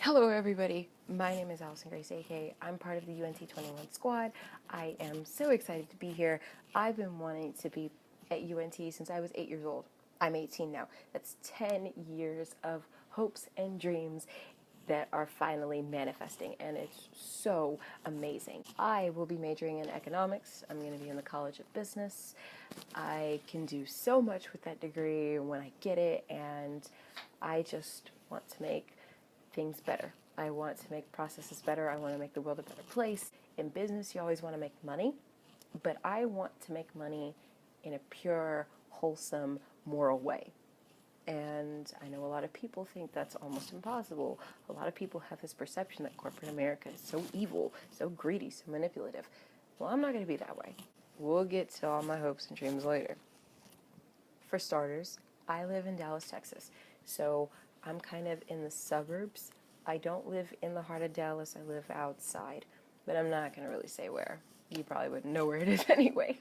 Hello everybody, my name is Alyceson Grace, aka I'm part of the UNT 21 squad. I am so excited to be here. I've been wanting to be at UNT since I was 8 years old. I'm 18 now. That's 10 years of hopes and dreams that are finally manifesting, and it's so amazing. I will be majoring in economics. I'm going to be in the College of Business. I can do so much with that degree when I get it, and I just want to make things better. I want to make processes better. I want to make the world a better place. In business, you always want to make money, but I want to make money in a pure, wholesome, moral way. And I know a lot of people think that's almost impossible. A lot of people have this perception that corporate America is so evil, so greedy, so manipulative. Well, I'm not going to be that way. We'll get to all my hopes and dreams later. For starters, I live in Dallas, Texas, so I'm kind of in the suburbs. I don't live in the heart of Dallas, I live outside, but I'm not going to really say where. You probably wouldn't know where it is anyway.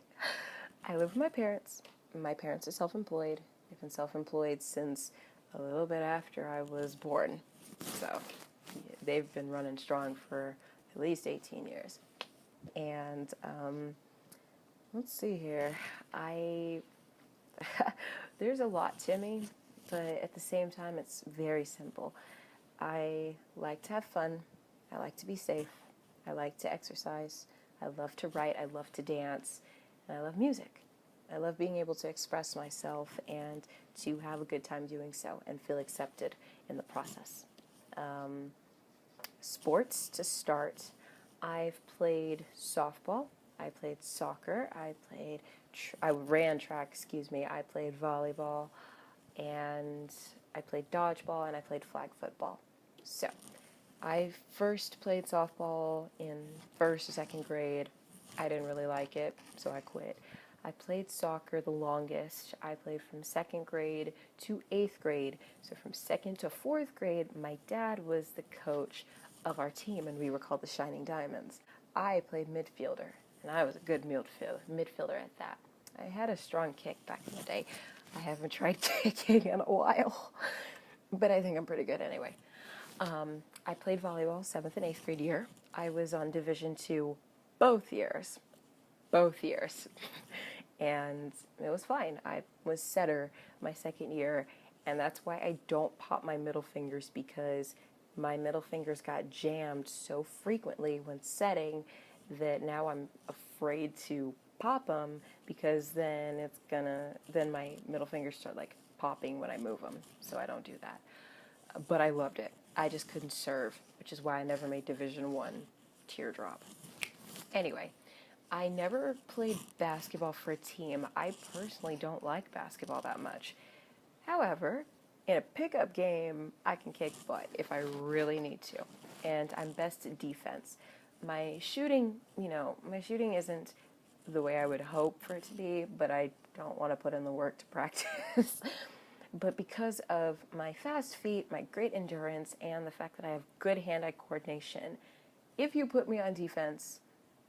I live with my parents. My parents are self-employed. They've been self-employed since a little bit after I was born. So they've been running strong for at least 18 years. And let's see here. There's a lot to me, but at the same time, it's very simple. I like to have fun. I like to be safe. I like to exercise. I love to write. I love to dance. And I love music. I love being able to express myself and to have a good time doing so and feel accepted in the process. Sports, to start, I've played softball. I played soccer. I ran track, I played volleyball, and I played dodgeball, and I played flag football. So, I first played softball in first or second grade. I didn't really like it, so I quit. I played soccer the longest. I played from second grade to eighth grade. So from second to fourth grade, my dad was the coach of our team, and we were called the Shining Diamonds. I played midfielder, and I was a good midfielder at that. I had a strong kick back in the day. I haven't tried kicking in a while, but I think I'm pretty good anyway. I played volleyball 7th and 8th grade year. I was on Division II both years. And it was fine. I was setter my second year, and that's why I don't pop my middle fingers, because my middle fingers got jammed so frequently when setting that now I'm afraid to pop them, because then my middle fingers start like popping when I move them, so I don't do that. But I loved it. I just couldn't serve, which is why I never made Division I teardrop. Anyway, I never played basketball for a team. I personally don't like basketball that much. However, in a pickup game, I can kick butt if I really need to. And I'm best at defense. My shooting isn't the way I would hope for it to be, but I don't want to put in the work to practice. But because of my fast feet, my great endurance, and the fact that I have good hand-eye coordination, if you put me on defense,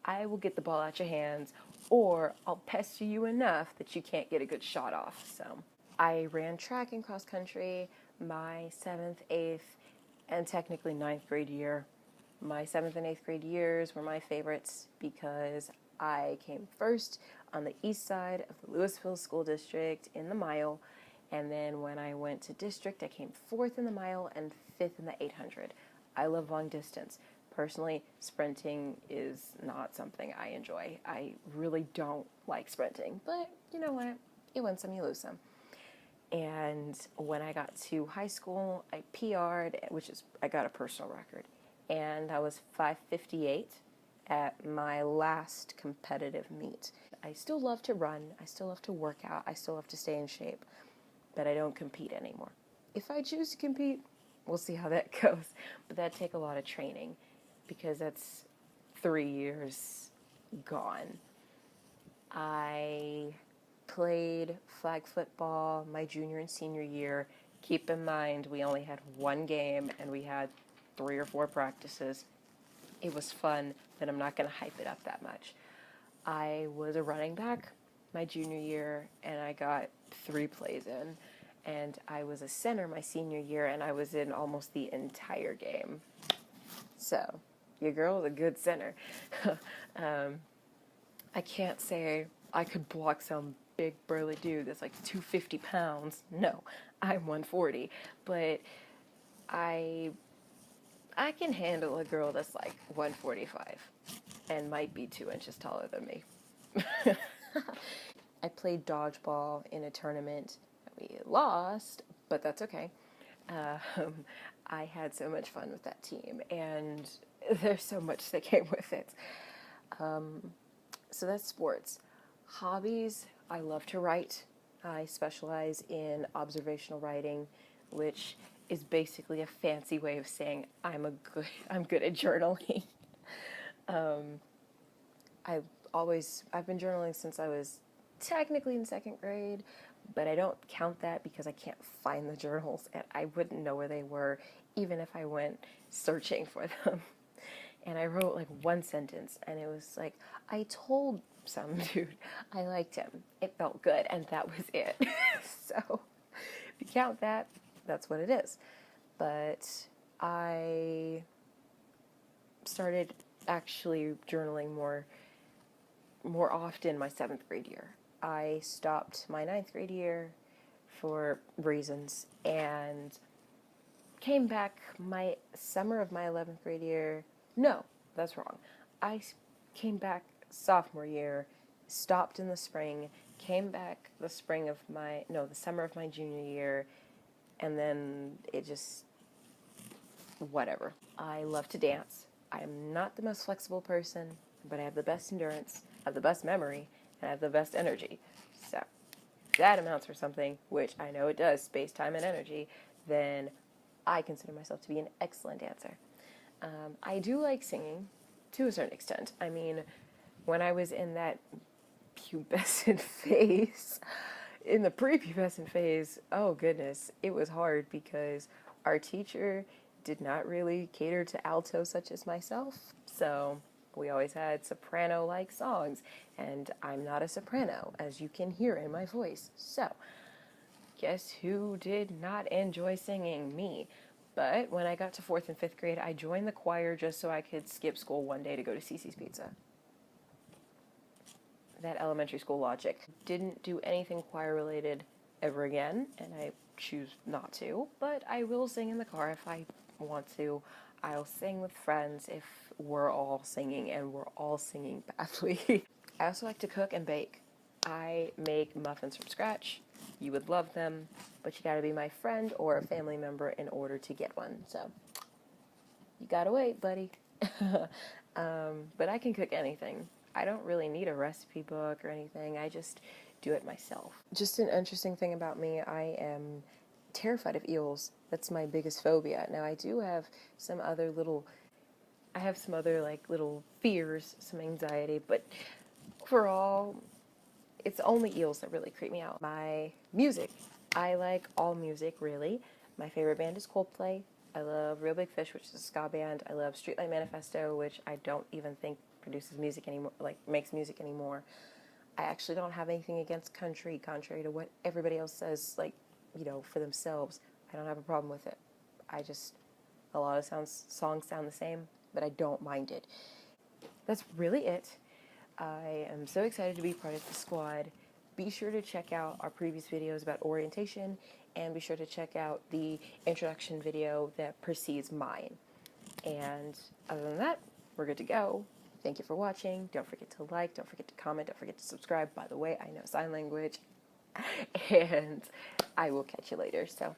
I will get the ball out your hands, or I'll pester you enough that you can't get a good shot off. So I ran track and cross country my 7th, 8th, and technically 9th grade year. My 7th and 8th grade years were my favorites because I came first on the east side of the Louisville School District in the mile, and then when I went to district, I came 4th in the mile and 5th in the 800. I love long distance. Personally, sprinting is not something I enjoy. I really don't like sprinting, but you know what? You win some, you lose some. And when I got to high school, I PR'd, I got a personal record, and I was 5:58 at my last competitive meet. I still love to run, I still love to work out, I still love to stay in shape, but I don't compete anymore. If I choose to compete, we'll see how that goes, but that'd take a lot of training, because that's 3 years gone. I played flag football my junior and senior year. Keep in mind, we only had one game and we had 3 or 4 practices. It was fun, but I'm not going to hype it up that much. I was a running back my junior year, and I got 3 plays in, and I was a center my senior year, and I was in almost the entire game. So, your girl was a good center. I can't say I could block some big burly dude that's like 250 pounds. No, I'm 140. But I can handle a girl that's like 145 and might be 2 inches taller than me. I played dodgeball in a tournament. We lost, but that's okay. I had so much fun with that team, and there's so much that came with it. So that's sports. Hobbies, I love to write. I specialize in observational writing, which is basically a fancy way of saying I'm good at journaling. I've been journaling since I was technically in 2nd grade, but I don't count that because I can't find the journals, and I wouldn't know where they were even if I went searching for them. And I wrote like one sentence, and it was like, I told some dude I liked him. It felt good, and that was it. So if you count that, that's what it is. But I started actually journaling more often my 7th grade year. I stopped my 9th grade year for reasons, and came back my summer of my 11th grade year. No, that's wrong. I came back sophomore year, stopped in the spring, came back the summer of my junior year, and then it just, whatever. I love to dance. I'm not the most flexible person, but I have the best endurance, I have the best memory, and I have the best energy. So, if that amounts for something, which I know it does, space, time, and energy, then I consider myself to be an excellent dancer. I do like singing, to a certain extent. I mean, when I was in that pubescent phase, in the prepubescent phase, oh goodness, it was hard because our teacher did not really cater to altos such as myself, so we always had soprano-like songs, and I'm not a soprano, as you can hear in my voice. So, guess who did not enjoy singing? Me. But when I got to 4th and 5th grade, I joined the choir just so I could skip school one day to go to Cece's Pizza. That elementary school logic. Didn't do anything choir related ever again, and I choose not to, but I will sing in the car if I want to. I'll sing with friends if we're all singing and we're all singing badly. I also like to cook and bake. I make muffins from scratch. You would love them, but you gotta be my friend or a family member in order to get one, so you gotta wait, buddy. But I can cook anything. I don't really need a recipe book or anything. I just do it myself. Just an interesting thing about me, I am terrified of eels. That's my biggest phobia. Now, I do have some other little fears, some anxiety, but overall, it's only eels that really creep me out. My music. I like all music, really. My favorite band is Coldplay. I love Real Big Fish, which is a ska band. I love Streetlight Manifesto, which I don't even think produces music anymore, makes music anymore. I actually don't have anything against country, contrary to what everybody else says, for themselves. I don't have a problem with it. A lot of songs sound the same, but I don't mind it. That's really it. I am so excited to be part of the squad. Be sure to check out our previous videos about orientation, and be sure to check out the introduction video that precedes mine. And other than that, we're good to go. Thank you for watching. Don't forget to like, don't forget to comment, don't forget to subscribe. By the way, I know sign language. And I will catch you later. So,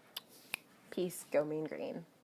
peace, go mean green.